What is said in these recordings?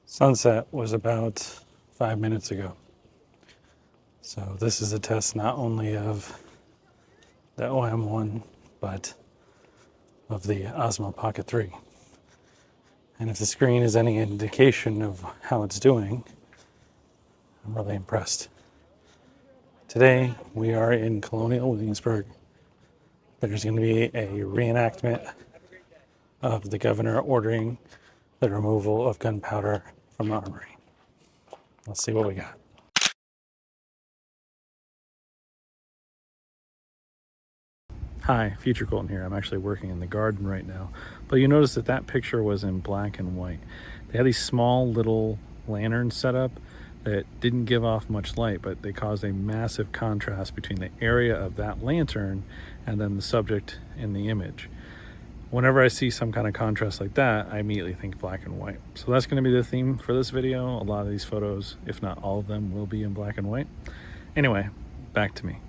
Sunset was about 5 minutes ago. So this is a test not only of the OM-1, but of the Osmo Pocket 3. And if the screen is any indication of how it's doing, I'm really impressed. Today, we are in Colonial Williamsburg. There's going to be a reenactment of the governor ordering the removal of gunpowder from the armory. Let's see what we got. Hi, Future Colton here. I'm actually working in the garden right now. But you notice that that picture was in black and white. They had these small little lanterns set up that didn't give off much light, but they caused a massive contrast between the area of that lantern and then the subject in the image. Whenever I see some kind of contrast like that, I immediately think black and white. So that's going to be the theme for this video. A lot of these photos, if not all of them, will be in black and white. Anyway, back to me.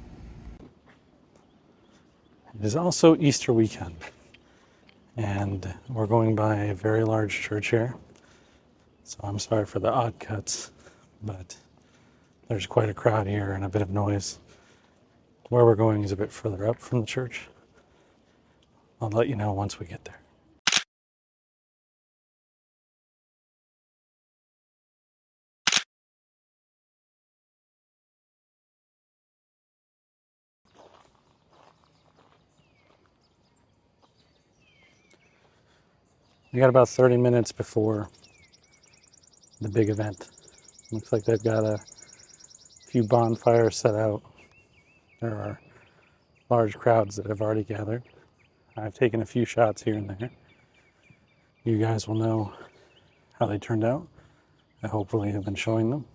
It is also Easter weekend, and we're going by a very large church here. So I'm sorry for the odd cuts, but there's quite a crowd here and a bit of noise. Where we're going is a bit further up from the church. I'll let you know once we get there. We got about 30 minutes before the big event. Looks like they've got a few bonfires set out. There are large crowds that have already gathered. I've taken a few shots here and there. You guys will know how they turned out. I hopefully have been showing them.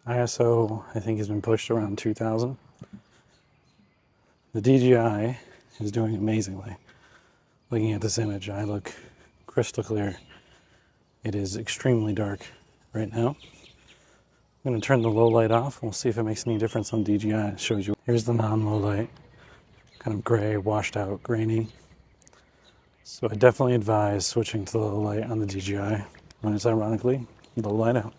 ISO, I think, has been pushed around 2000. The DJI is doing amazingly. Looking at this image, I look crystal clear. It is extremely dark right now. I'm going to turn the low light off. We'll see if it makes any difference on DJI. It shows you. Here's the non-low light. Kind of gray, washed out, grainy. So I definitely advise switching to the low light on the DJI when it's ironically low light out.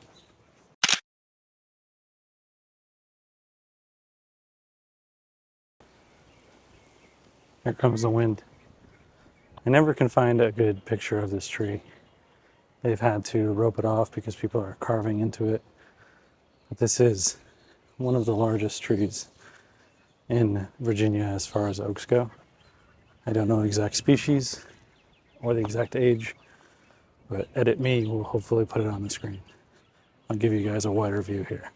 Here comes the wind. I never can find a good picture of this tree. They've had to rope it off because people are carving into it. But this is one of the largest trees in Virginia as far as oaks go. I don't know the exact species or the exact age, but Edit Me will hopefully put it on the screen. I'll give you guys a wider view here.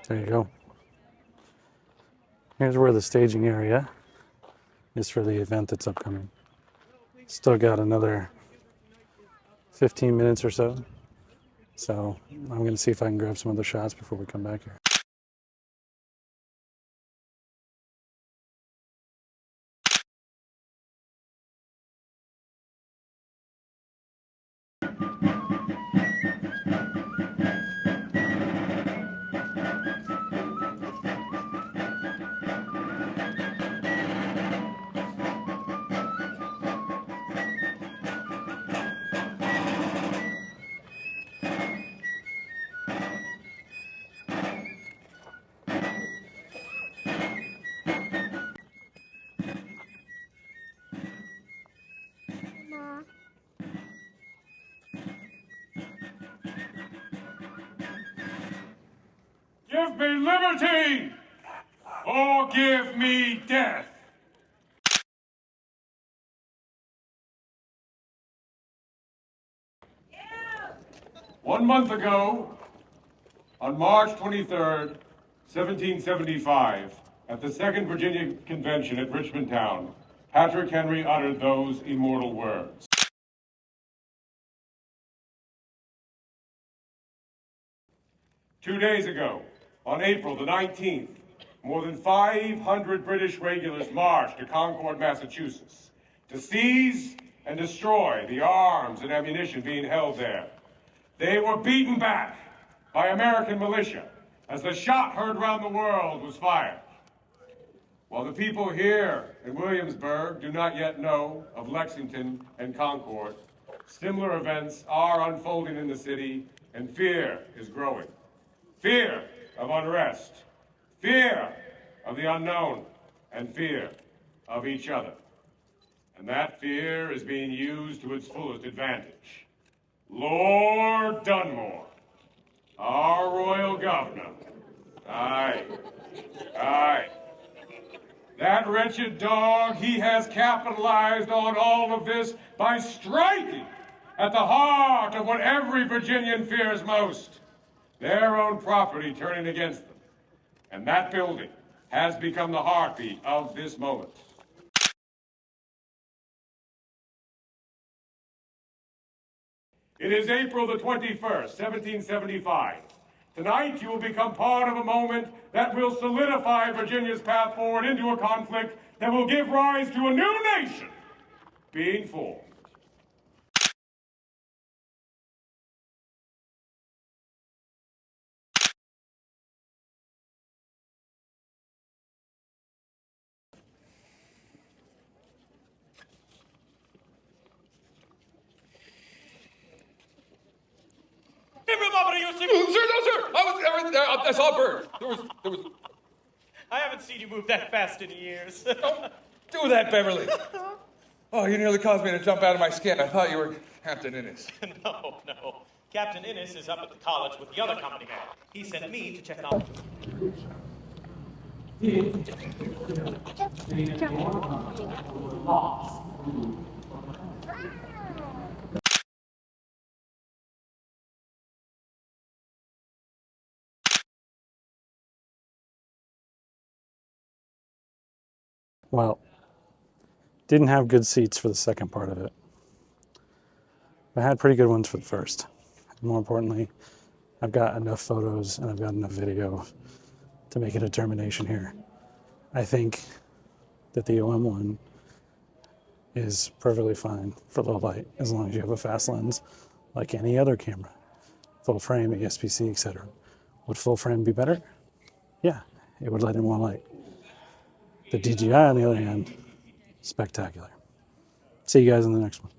There you go. Here's where the staging area is for the event that's upcoming. Still got another 15 minutes or so. So I'm going to see if I can grab some other shots before we come back here. Give me liberty, or give me death. Yeah. 1 month ago, on March 23rd, 1775, at the Second Virginia Convention at Richmond Town, Patrick Henry uttered those immortal words. Two days ago, on April the 19th, more than 500 British regulars marched to Concord, Massachusetts, to seize and destroy the arms and ammunition being held there. They were beaten back by American militia as the shot heard around the world was fired. While the people here in Williamsburg do not yet know of Lexington and Concord, similar events are unfolding in the city, and fear is growing. Fear of unrest, fear of the unknown, and fear of each other. And that fear is being used to its fullest advantage. Lord Dunmore, our royal governor. Aye, aye. That wretched dog, he has capitalized on all of this by striking at the heart of what every Virginian fears most, their own property turning against them. And that building has become the heartbeat of this moment. It is April the 21st, 1775. Tonight, you will become part of a moment that will solidify Virginia's path forward into a conflict that will give rise to a new nation being formed. Sir, no, sir. I saw a bird. There was. I haven't seen you move that fast in years. Don't do that, Beverly. Oh, you nearly caused me to jump out of my skin. I thought you were Captain Innes. No. Captain Innes is up at the college with the other company man. He sent me to check on. Well, didn't have good seats for the second part of it. I had pretty good ones for the first. More importantly, I've got enough photos and I've got enough video to make a determination here. I think that the OM-1 is perfectly fine for low light as long as you have a fast lens like any other camera. Full frame, ASPC, etc. Would full frame be better? Yeah, it would let in more light. The DJI, on the other hand, spectacular. See you guys in the next one.